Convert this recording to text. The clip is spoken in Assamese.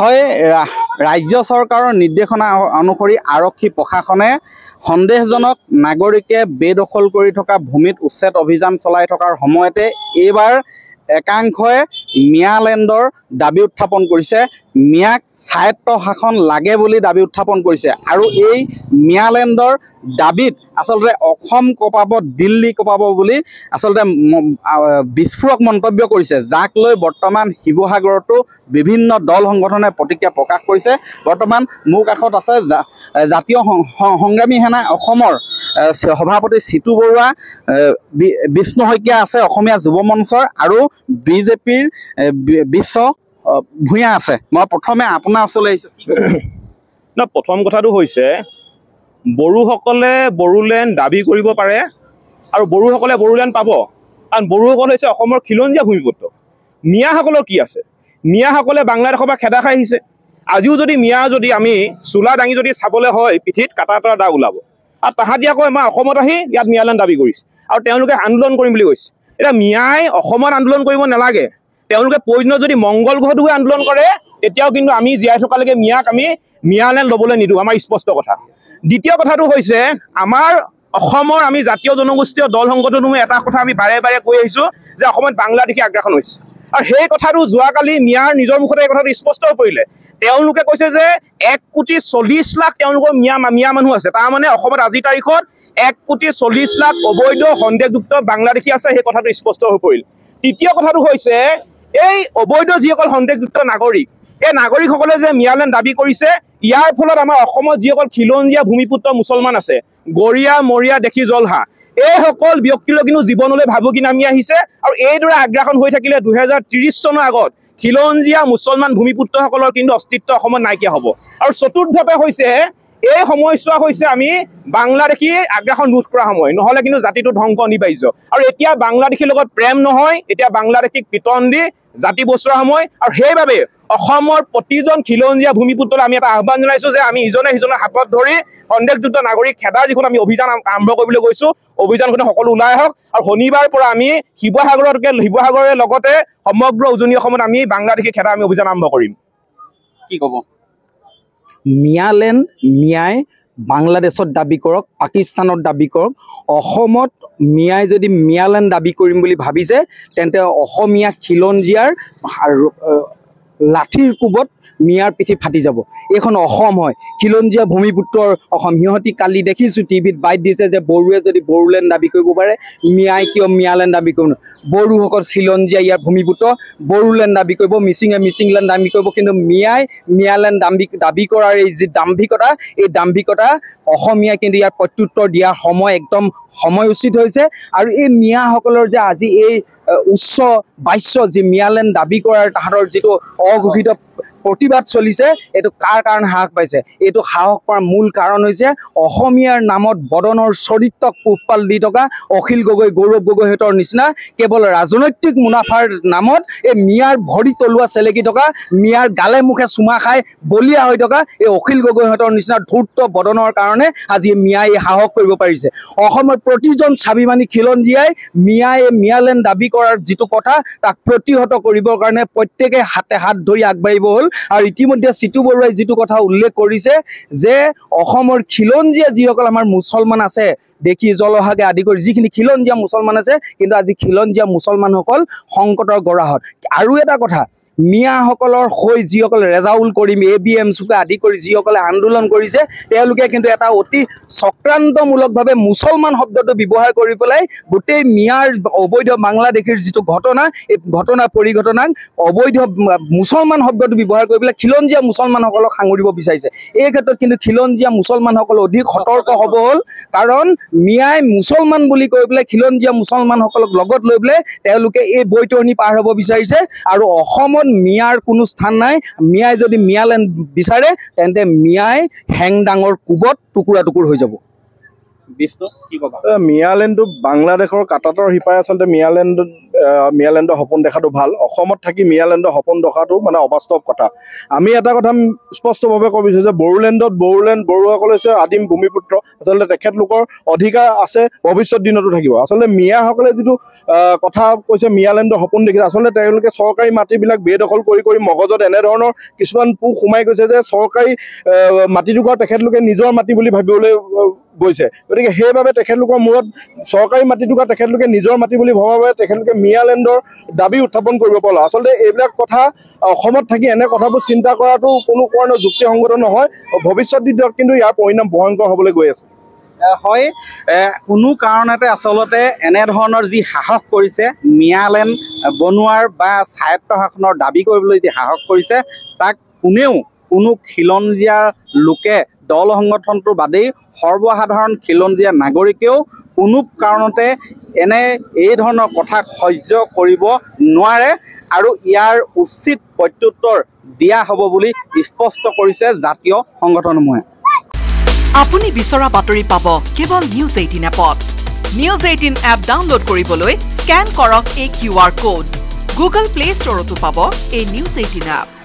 হয়, ৰাজ্য চৰকাৰৰ নিৰ্দেশনা অনুসৰি আৰক্ষী প্ৰশাসনে সন্দেহজনক নাগৰিকে বেদখল কৰি থকা ভূমিত উচ্ছেদ অভিযান চলাই থকাৰ সময়তে এইবাৰ একাংশই মিয়ালেণ্ডৰ দাবী উত্থাপন কৰিছে। মিয়াক স্বায়ত্ত শাসন লাগে বুলি দাবী উত্থাপন কৰিছে আৰু এই মিয়ালেণ্ডৰ দাবীত আচলতে অসম কঁপাব, দিল্লী কঁপাব বুলি আচলতে বিস্ফোৰক মন্তব্য কৰিছে, যাক লৈ বৰ্তমান শিৱসাগৰতো বিভিন্ন দল সংগঠনে প্ৰতিক্ৰিয়া প্ৰকাশ কৰিছে। বৰ্তমান মোৰ কাষত আছে জাতীয় সংগ্ৰামী সেনা অসমৰ সভাপতি চিতু বৰুৱা, বিষ্ণু শইকীয়া আছে অসমীয়া যুৱ মঞ্চৰ, আৰু বিজেপিৰ বিশ্ব ভূঞা আছে। মই প্ৰথমে আপোনাৰ ওচৰলৈ আহিছোঁ। প্ৰথম কথাটো হৈছে বড়োসকলে বড়োলেণ্ড দাবী কৰিব পাৰে আৰু বড়োসকলে বড়োলেণ্ড পাব, কাৰণ বড়োসকল হৈছে অসমৰ খিলঞ্জীয়া ভূমিপুত্ৰ। মিয়াসকলৰ কি আছে? মিয়াসকলে বাংলাদেশৰ পৰা খেদা খাই আহিছে। আজিও যদি মিয়া যদি আমি চোলা দাঙি যদি চাবলৈ হয়, পিঠিত কাটা এটা দাগ ওলাব। আৰু তাহাঁতি আকৌ আমাৰ অসমত আহি ইয়াত মিয়ালেণ্ড দাবী কৰিছে আৰু তেওঁলোকে আন্দোলন কৰিম বুলি কৈছে। এতিয়া মিয়াই অসমত আন্দোলন কৰিব নালাগে, তেওঁলোকে প্ৰয়োজনীয় যদি মংগল গ্ৰহতো গৈ আন্দোলন কৰে, তেতিয়াও কিন্তু আমি জীয়াই থকালৈকে মিয়াক আমি মিয়ালেণ্ড ল'বলৈ নিদিওঁ, আমাৰ স্পষ্ট কথা। দ্বিতীয় কথাটো হৈছে আমাৰ অসমৰ আমি জাতীয় জনগোষ্ঠীয় দল সংগঠনসমূহে এটা কথা আমি বাৰে বাৰে কৈ আহিছোঁ যে অসমত বাংলাদেশী আগ্ৰাসন হৈছে, আৰু সেই কথাটো যোৱাকালি মিয়াৰ নিজৰ মুখতে এই কথাটো স্পষ্ট হৈ পৰিলে। তেওঁলোকে কৈছে যে 1,40,00,000 তেওঁলোকৰ মিয়া মানুহ আছে, তাৰমানে অসমত আজিৰ তাৰিখত 1,40,00,000 অবৈধ সন্দেহযুক্ত বাংলাদেশী আছে, সেই কথাটো স্পষ্ট হৈ পৰিল। তৃতীয় কথাটো হৈছে এই অবৈধ যিসকল সন্দেহযুক্ত নাগৰিক, এই নাগৰিকসকলে যে মিয়ালেণ্ড দাবী কৰিছে, ইয়াৰ ফলত আমাৰ অসমত যিসকল খিলঞ্জীয়া ভূমিপুত্ৰ মুছলমান আছে, গৰীয়া মৰীয়া দেখি জলহা, এইসকল ব্যক্তিলৈ কিন্তু জীৱনলৈ ভাবুকি নামি আহিছে। আৰু এইদৰে আগ্ৰাসন হৈ থাকিলে 2030 চনৰ আগত খিলঞ্জীয়া মুছলমান ভূমিপুত্ৰসকলৰ কিন্তু অস্তিত্ব অসমত নাইকিয়া হ'ব। আৰু চতুৰ্থতে হৈছে এই সময়ছোৱা হৈছে আমি বাংলাদেশীৰ আগ্ৰাসন ৰোধ কৰা সময়, নহ'লে কিন্তু জাতিটো ধ্বংস অনিবাৰ্য। আৰু এতিয়া বাংলাদেশীৰ লগত প্ৰেম নহয়, এতিয়া বাংলাদেশীক পিটন দি জাতি বচোৱা সময়। আৰু সেইবাবে অসমৰ প্ৰতিজন খিলঞ্জীয়া ভূমিপুত্ৰলৈ আমি এটা আহ্বান জনাইছোঁ যে আমি ইজনে সিজনৰ হাতত ধৰি সন্দেহযুক্ত নাগৰিক খেদাৰ যিখন আমি অভিযান আৰম্ভ কৰিবলৈ গৈছোঁ, অভিযানখনে সকলো ওলাই আহক। আৰু শনিবাৰ পৰা আমি শিৱসাগৰৰ লগতে সমগ্ৰ উজনি অসমত আমি বাংলাদেশী খেদা আমি অভিযান আৰম্ভ কৰিম। কি ক'ব? মিয়াই বাংলাদেশত দাবী কৰক, পাকিস্তানত দাবী কৰক, অসমত মিয়াই যদি মিয়ালেণ্ড দাবী কৰিম বুলি ভাবিছে, তেন্তে অসমীয়া খিলঞ্জীয়াৰ লাঠিৰ কোবত মিয়াৰ পিঠি ফাটি যাব। এইখন অসম হয়, খিলঞ্জীয়া ভূমিপুত্ৰৰ অসম। সিহঁতি কালি দেখিছোঁ টিভিত বাইট দিছে যে বড়োৱে যদি বড়োলেণ্ড দাবী কৰিব পাৰে, মিয়াই কিয় মিয়ালেণ্ড দাবী কৰিব নোৱাৰে। বড়োসকল খিলঞ্জীয়া ইয়াৰ ভূমিপুত্ৰ, বড়োলেণ্ড দাবী কৰিব, মিচিঙে মিচিংলেণ্ড দাবী কৰিব, কিন্তু মিয়াই মিয়ালেণ্ড দাবী কৰাৰ এই যি দাম্ভিকতা, এই দাম্ভিকতা অসমীয়াই কিন্তু ইয়াৰ প্ৰত্যুত্তৰ দিয়াৰ সময় উচিত হৈছে। আৰু এই মিয়াসকলৰ যে আজি এই উচ্চ বাস্য যি মিয়ালেণ্ড দাবী কৰাৰ তাহাঁতৰ যিটো অঘোষিত প্ৰতিবাদ চলিছে, এইটো কাৰ কাৰণে সাহস পাইছে? এইটো সাহস পোৱাৰ মূল কাৰণ হৈছে অসমীয়াৰ নামত বদনৰ চৰিত্ৰক পোহপাল দি থকা অখিল গগৈ, গৌৰৱ গগৈহঁতৰ নিচিনা কেৱল ৰাজনৈতিক মুনাফাৰ নামত এই মিয়াৰ ভৰি তলুৱা চেলেকি থকা, মিয়াৰ গালে মুখে চুমা খাই বলিয়া হৈ থকা এই অখিল গগৈহঁতৰ নিচিনা ধূৰ্ত বদনৰ কাৰণে আজি মিয়াই সাহস কৰিব পাৰিছে। অসমৰ প্ৰতিজন স্বাভিমানী খিলঞ্জীয়াই মিয়ালেণ্ড দাবী কৰাৰ যিটো কথা, তাক প্ৰতিহত কৰিবৰ কাৰণে প্ৰত্যেকে হাতে হাত ধৰি আগবাঢ়িব হ'ল। আৰু ইতিমধ্যে চিতু বৰুৱাই যিটো কথা উল্লেখ কৰিছে যে অসমৰ খিলঞ্জীয়া যিসকল আমাৰ মুছলমান আছে, দেখি জলহাকে আদি কৰি যিখিনি খিলঞ্জীয়া মুছলমান আছে, কিন্তু আজি খিলঞ্জীয়া মুছলমানসকল সংকটৰ গৰাহত। আৰু এটা কথা, মিয়াসকলৰ হৈ যিসকলে ৰেজাউল কৰিম, ABMচুকে আদি কৰি যিসকলে আন্দোলন কৰিছে, তেওঁলোকে কিন্তু এটা অতি চক্ৰান্তমূলকভাৱে মুছলমান শব্দটো ব্যৱহাৰ কৰি পেলাই গোটেই মিয়াৰ অবৈধ বাংলাদেশীৰ যিটো ঘটনা, এই ঘটনা পৰিঘটনাক অবৈধ মুছলমান শব্দটো ব্যৱহাৰ কৰি পেলাই খিলঞ্জীয়া মুছলমানসকলক সাঙুৰিব বিচাৰিছে। এই ক্ষেত্ৰত কিন্তু খিলঞ্জীয়া মুছলমানসকল অধিক সতৰ্ক হ'ব হ'ল, কাৰণ মিয়াই মুছলমান বুলি কৈ পেলাই খিলঞ্জীয়া মুছলমানসকলক লগত লৈ পেলাই তেওঁলোকে এই বৈতৰণি পাৰ হ'ব বিচাৰিছে। আৰু অসমত মিয়াৰ কোনো স্থান নাই। মিয়াই যদি মিয়ালেণ্ড বিচাৰে, তেন্তে মিয়াই হেংদাঙৰ কোবত টুকুৰা টুকুৰ হৈ যাব। মিয়ালেণ্ডটো বাংলাদেশৰ কাটাতৰ সিপাৰে আচলতে মিয়ালেণ্ড মিয়ালেণ্ডৰ সপোন দেখাটো ভাল অসমত থাকি মিয়ালেণ্ডৰ সপোন দেখাটো মানে অবাস্তৱ কথা আমি এটা কথা স্পষ্টভাৱে ক'ব বিচাৰোঁ যে বড়োসকল হৈছে আদিম ভূমিপুত্ৰ আচলতে তেখেতলোকৰ অধিকাৰ আছে ভৱিষ্যত দিনতো থাকিব আচলতে মিয়াসকলে যিটো কথা কৈছে মিয়ালেণ্ডৰ সপোন দেখিছে আচলতে তেওঁলোকে চৰকাৰী মাটিবিলাক বেদখল কৰি মগজত এনেধৰণৰ কিছুমান পোক সোমাই গৈছে যে চৰকাৰী মাটিটুকুৰা তেখেতলোকে নিজৰ মাটি বুলি ভাবিবলৈ গৈছে গতিকে সেইবাবে তেখেতলোকৰ মূৰত চৰকাৰী মাটিটুকুৰা তেখেতলোকে নিজৰ মাটি বুলি ভবাৰ বাবে তেখেতলোকে মিয়ালেণ্ডৰ দাবী উত্থাপন কৰিব পৰা আচলতে এইবিলাক কথা অসমত থাকি এনে কথাবোৰ চিন্তা কৰাটো কোনো কাৰণত যুক্তিসংগত নহয় ভৱিষ্যত দিনত কিন্তু ইয়াৰ পৰিণাম ভয়ংকৰ হ'বলৈ গৈ আছে হয় কোনো কাৰণতে আচলতে এনেধৰণৰ যি সাহস কৰিছে মিয়ালেণ্ড বনোৱাৰ বা স্বায়ত্ত শাসনৰ দাবী কৰিবলৈ যি সাহস কৰিছে তাক কোনো খিলঞ্জীয়া লোকে দল সংগঠনটোৰ বাদেই সৰ্বসাধাৰণ খিলঞ্জীয়া নাগৰিকেও কোনো কাৰণতে এই ধৰণৰ কথা সহ্য কৰিব নোৱাৰে আৰু ইয়াৰ উচিত প্ৰত্যুত্তৰ দিয়া হ'ব বুলি স্পষ্ট কৰিছে জাতীয় সংগঠনসমূহে আপুনি বিচৰা বাতৰি পাব কেৱল নিউজ 18 এপত নিউজ 18 এপ ডাউনলোড কৰিবলৈ স্ক্যান কৰক এই QR কোড গুগল প্লে ষ্টৰতো পাব এই নিউজ 18 এপ